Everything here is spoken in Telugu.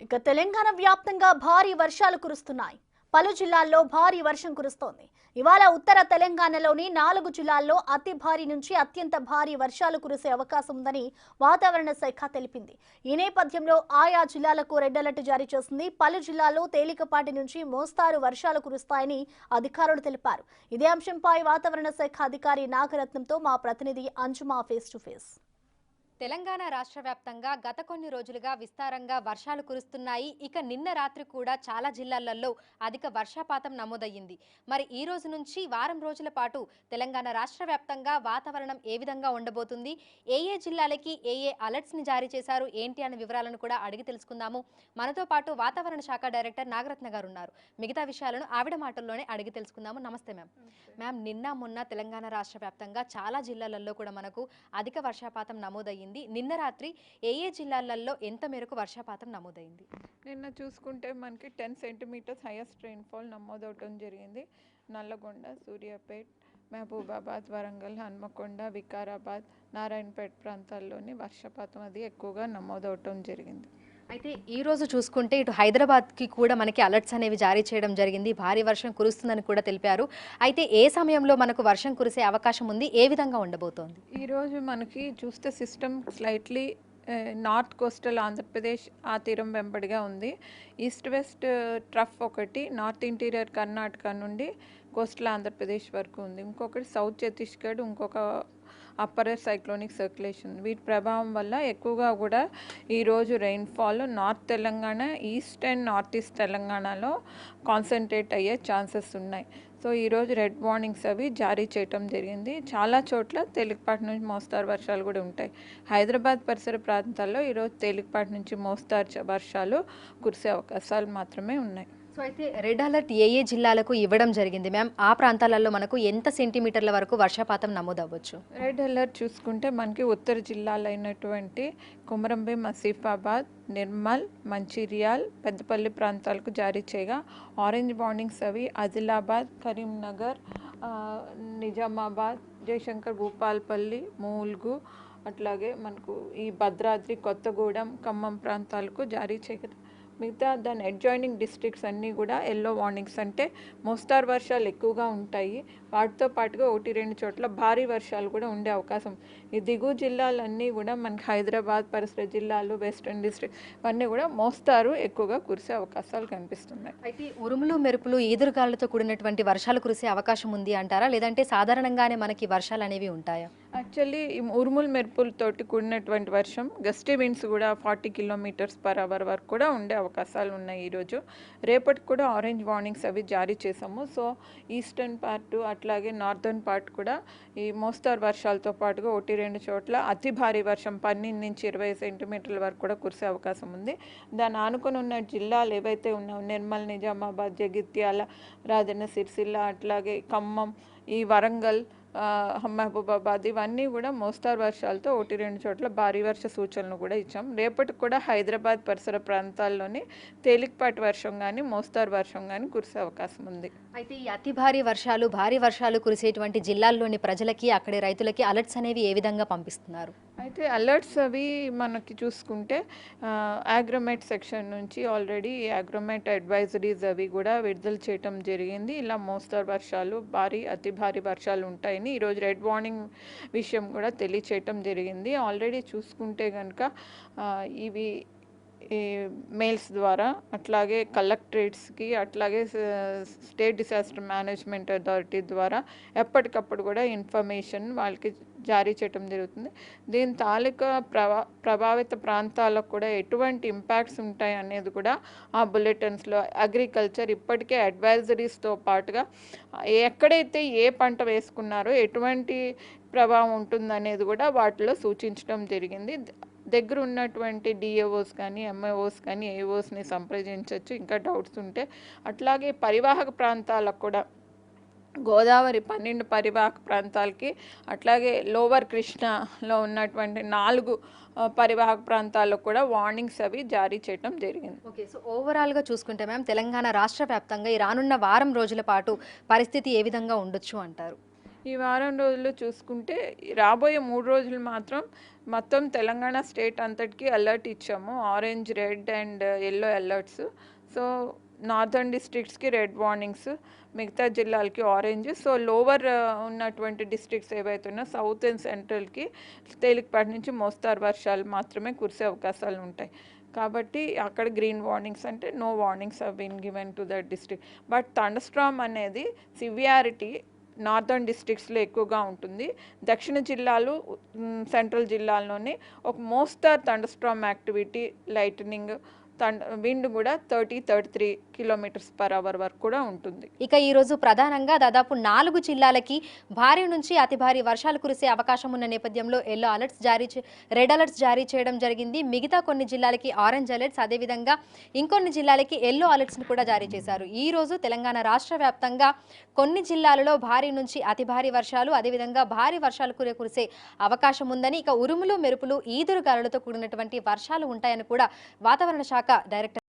ఇక తెలంగాణ వ్యాప్తంగా భారీ వర్షాలు కురుస్తున్నాయి. పలు జిల్లాల్లో భారీ వర్షం కురుస్తోంది. ఇవాళ ఉత్తర తెలంగాణలోని 4 జిల్లాల్లో అతి భారీ నుంచి అత్యంత భారీ వర్షాలు కురిసే అవకాశం ఉందని వాతావరణ శాఖ తెలిపింది. ఈ నేపథ్యంలో ఆయా జిల్లాలకు రెడ్ అలర్ట్ జారీ చేసింది. పలు జిల్లాల్లో తేలికపాటి నుంచి మోస్తారు వర్షాలు కురుస్తాయని అధికారులు తెలిపారు. ఇదే అంశంపై వాతావరణ శాఖ అధికారి నాగరత్నంతో మా ప్రతినిధి అంజుమా ఫేస్ టు ఫేస్. తెలంగాణ రాష్ట్ర వ్యాప్తంగా గత కొన్ని రోజులుగా విస్తారంగా వర్షాలు కురుస్తున్నాయి. ఇక నిన్న రాత్రి కూడా చాలా జిల్లాలలో అధిక వర్షపాతం నమోదయ్యింది. మరి ఈ రోజు నుంచి వారం రోజుల పాటు తెలంగాణ రాష్ట్ర వ్యాప్తంగా వాతావరణం ఏ విధంగా ఉండబోతుంది, ఏ జిల్లాలకి ఏ అలర్ట్స్ ని జారీ చేశారు ఏంటి అనే వివరాలను కూడా అడిగి తెలుసుకుందాము. మనతో పాటు వాతావరణ శాఖ డైరెక్టర్ నాగరత్న గారు ఉన్నారు. మిగతా విషయాలను ఆవిడ మాటల్లోనే అడిగి తెలుసుకుందాము. నమస్తే మ్యామ్. మ్యామ్, నిన్న మొన్న తెలంగాణ రాష్ట్ర వ్యాప్తంగా చాలా జిల్లాలలో కూడా మనకు అధిక వర్షపాతం నమోదయ్యింది. నిన్న రాత్రి ఏ జిల్లాలలో ఎంత మేరకు వర్షపాతం నమోదైంది? నిన్న చూసుకుంటే మనకి 10 సెంటీమీటర్స్ హైయెస్ట్ రెయిన్ఫాల్ నమోదవటం జరిగింది. నల్లగొండ, సూర్యాపేట్, మహబూబాబాద్, వరంగల్, హన్మకొండ, వికారాబాద్, నారాయణపేట్ ప్రాంతాల్లోని వర్షపాతం అది ఎక్కువగా నమోదవటం జరిగింది. అయితే ఈ రోజు చూసుకుంటే ఇటు హైదరాబాద్కి కూడా మనకి అలర్ట్స్ అనేవి జారీ చేయడం జరిగింది. భారీ వర్షం కురుస్తుందని కూడా తెలిపారు. అయితే ఏ సమయంలో మనకు వర్షం కురిసే అవకాశం ఉంది, ఏ విధంగా ఉండబోతోంది? ఈరోజు మనకి చూస్తే system slightly north coastal Andhra Pradesh ఆ తీరం వెంబడిగా ఉంది. ఈస్ట్ వెస్ట్ ట్రఫ్ ఒకటి నార్త్ ఇంటీరియర్ కర్ణాటక నుండి కోస్టల్ ఆంధ్రప్రదేశ్ వరకు ఉంది. ఇంకొకటి సౌత్ ఛత్తీస్గఢ్, ఇంకొక అప్పర్ సైక్లోనిక్ సర్క్యులేషన్. వీటి ప్రభావం వల్ల ఎక్కువగా కూడా ఈరోజు rainfall north Telangana, east and north east తెలంగాణలో కాన్సన్ట్రేట్ అయ్యే ఛాన్సెస్ ఉన్నాయి. సో ఈరోజు రెడ్ వార్నింగ్స్ అవి జారీ చేయటం జరిగింది. చాలా చోట్ల తేలికపాటి నుంచి మోస్తారు వర్షాలు కూడా ఉంటాయి. హైదరాబాద్ పరిసర ప్రాంతాల్లో ఈరోజు తేలికపాటి నుంచి మోస్తారు వర్షాలు కురిసే అవకాశాలు మాత్రమే ఉన్నాయి. సో అయితే రెడ్ అలర్ట్ ఏ జిల్లాలకు ఇవ్వడం జరిగింది మ్యామ్? ఆ ప్రాంతాలలో మనకు ఎంత సెంటీమీటర్ల వరకు వర్షపాతం నమోదవ్వచ్చు? రెడ్ అలర్ట్ చూసుకుంటే మనకి ఉత్తర జిల్లాలైనటువంటి కుమరంభీం, ఆసిఫాబాద్, నిర్మల్, మంచిర్యాల్, పెద్దపల్లి ప్రాంతాలకు జారీ చేయగా ఆరెంజ్ వార్నింగ్స్ అవి ఆదిలాబాద్, కరీంనగర్, నిజామాబాద్, జయశంకర్, భూపాల్పల్లి, మూల్గు, అట్లాగే మనకు ఈ భద్రాద్రి, కొత్తగూడెం, ఖమ్మం ప్రాంతాలకు జారీ చేయగా మిగతా దాని అడ్జాయినింగ్ డిస్ట్రిక్ట్స్ అన్నీ కూడా ఎల్లో వార్నింగ్స్, అంటే మోస్తారు వర్షాలు ఎక్కువగా ఉంటాయి. వాటితో పాటుగా 1-2 చోట్ల భారీ వర్షాలు కూడా ఉండే అవకాశం. ఈ దిగువ జిల్లాలన్నీ కూడా మనకి హైదరాబాద్ పరిసర జిల్లాలు, వెస్టర్న్ డిస్ట్రిక్ట్ ఇవన్నీ కూడా మోస్తారు ఎక్కువగా కురిసే అవకాశాలు కనిపిస్తున్నాయి. అయితే ఉరుములు, మెరుపులు, ఈదురుగాలులతో కూడినటువంటి వర్షాలు కురిసే అవకాశం ఉంది అంటారా, లేదంటే సాధారణంగానే మనకి వర్షాలు అనేవి ఉంటాయా? యాక్చువల్లీ ఈ ఉరుములు మెరుపులతోటి కూడినటువంటి వర్షం, గస్టీ విండ్స్ కూడా 40 km/h వరకు కూడా ఉండే అవకాశాలు ఉన్నాయి. ఈరోజు రేపటికి కూడా ఆరెంజ్ వార్నింగ్స్ అవి జారీ చేసాము. సో ఈస్టర్న్ పార్ట్ అట్లాగే నార్దర్న్ పార్ట్ కూడా ఈ మోస్తారు వర్షాలతో పాటుగా 1-2 చోట్ల అతి భారీ వర్షం 12 నుంచి 20 సెంటీమీటర్ల వరకు కూడా కురిసే అవకాశం ఉంది. దాన్ని ఆనుకొని ఉన్న జిల్లాలు ఏవైతే ఉన్నాయో నిర్మల్, నిజామాబాద్, జగిత్యాల, రాజన్న సిరిసిల్ల, అట్లాగే ఖమ్మం, ఈ వరంగల్, మహబూబాబాద్ ఇవన్నీ కూడా మోస్తారు వర్షాలతో 1-2 చోట్ల భారీ వర్ష సూచనలు కూడా ఇచ్చాం. రేపటికి కూడా హైదరాబాద్ పరిసర ప్రాంతాల్లోని తేలికపాటి వర్షం కానీ మోస్తారు వర్షం కానీ కురిసే అవకాశం ఉంది. అయితే ఈ అతి భారీ వర్షాలు కురిసేటువంటి జిల్లాల్లోని ప్రజలకి, అక్కడి రైతులకి అలర్ట్స్ అనేవి ఏ విధంగా పంపిస్తున్నారు? అయితే అలర్ట్స్ అవి మనకి చూసుకుంటే అగ్రోమెట్ సెక్షన్ నుంచి ఆల్రెడీ అగ్రోమెట్ అడ్వైజరీస్ అవి కూడా విడుదల చేయటం జరిగింది. ఇలా మోస్తారు వర్షాలు, అతి భారీ వర్షాలు ఉంటాయని ఈరోజు రెడ్ వార్నింగ్ విషయం కూడా తెలియచేయటం జరిగింది. ఆల్రెడీ చూసుకుంటే కనుక ఇవి మెయిల్స్ ద్వారా, అట్లాగే కలెక్టరేట్స్కి, అట్లాగే స్టేట్ డిసాస్టర్ మేనేజ్మెంట్ అథారిటీ ద్వారా ఎప్పటికప్పుడు కూడా ఇన్ఫర్మేషన్ వాళ్ళకి జారీ చేయటం జరుగుతుంది. దీని తాలూకా ప్రభావిత ప్రాంతాలకు కూడా ఎటువంటి ఇంపాక్ట్స్ ఉంటాయి అనేది కూడా ఆ బులెటిన్స్లో అగ్రికల్చర్ ఇప్పటికే అడ్వైజరీస్తో పాటుగా ఎక్కడైతే ఏ పంట వేసుకున్నారో ఎటువంటి ప్రభావం ఉంటుందనేది కూడా వాటిలో సూచించడం జరిగింది. దగ్గర ఉన్నటువంటి డిఏఓస్ కానీ, ఎంఏఓస్ కానీ, ఏఓస్ని సంప్రదించవచ్చు ఇంకా డౌట్స్ ఉంటే. అట్లాగే పరివాహక ప్రాంతాలకు కూడా గోదావరి 12 పరివాహక ప్రాంతాలకి, అట్లాగే లోవర్ కృష్ణలో ఉన్నటువంటి 4 పరివాహక ప్రాంతాల్లో కూడా వార్నింగ్స్ అవి జారీ చేయడం జరిగింది. ఓకే, సో ఓవరాల్గా చూసుకుంటే మ్యామ్ తెలంగాణ రాష్ట్ర వ్యాప్తంగా ఈ రానున్న వారం రోజుల పాటు పరిస్థితి ఏ విధంగా ఉండొచ్చు అంటారు? ఈ వారం రోజులు చూసుకుంటే రాబోయే 3 రోజులు మాత్రం మొత్తం తెలంగాణ స్టేట్ అంతటికి అలర్ట్ ఇచ్చాము. Orange, red and yellow alerts. So northern డిస్ట్రిక్ట్స్కి రెడ్ వార్నింగ్స్, మిగతా జిల్లాలకి ఆరెంజ్. సో లోవర్ ఉన్నటువంటి డిస్ట్రిక్ట్స్ ఏవైతే ఉన్నాయో సౌత్ అండ్ సెంట్రల్కి తేలికపాటి నుంచి మోస్తారు వర్షాలు మాత్రమే కురిసే అవకాశాలు ఉంటాయి. కాబట్టి అక్కడ గ్రీన్ వార్నింగ్స్ అంటే no warnings have been given to that district. But thunderstorm అనేది సివియారిటీ నార్థన్ డిస్ట్రిక్ట్స్లో ఎక్కువగా ఉంటుంది. దక్షిణ జిల్లాలు, సెంట్రల్ జిల్లాల్లోనే ఒక మోస్తారు థండర్స్టార్మ్ యాక్టివిటీ, లైటనింగ్, విండ్ కూడా 30-33 km/h వరకు కూడా ఉంటుంది. ఇక ఈ రోజు ప్రధానంగా దాదాపు 4 జిల్లాలకి భారీ నుంచి అతి భారీ వర్షాలు కురిసే అవకాశం ఉన్న నేపథ్యంలో రెడ్ అలర్ట్స్ జారీ చేయడం జరిగింది. మిగతా కొన్ని జిల్లాలకి ఆరెంజ్ అలర్ట్స్, అదేవిధంగా ఇంకొన్ని జిల్లాలకి ఎల్లో అలర్ట్స్ని కూడా జారీ చేశారు. ఈ రోజు తెలంగాణ రాష్ట్ర వ్యాప్తంగా కొన్ని జిల్లాలలో భారీ నుంచి అతి భారీ వర్షాలు, అదేవిధంగా భారీ వర్షాలు కురిసే అవకాశం ఉందని, ఇక ఉరుములు, మెరుపులు, ఈదురు గాలులతో కూడినటువంటి వర్షాలు ఉంటాయని కూడా వాతావరణ శాఖ డైరెక్టర్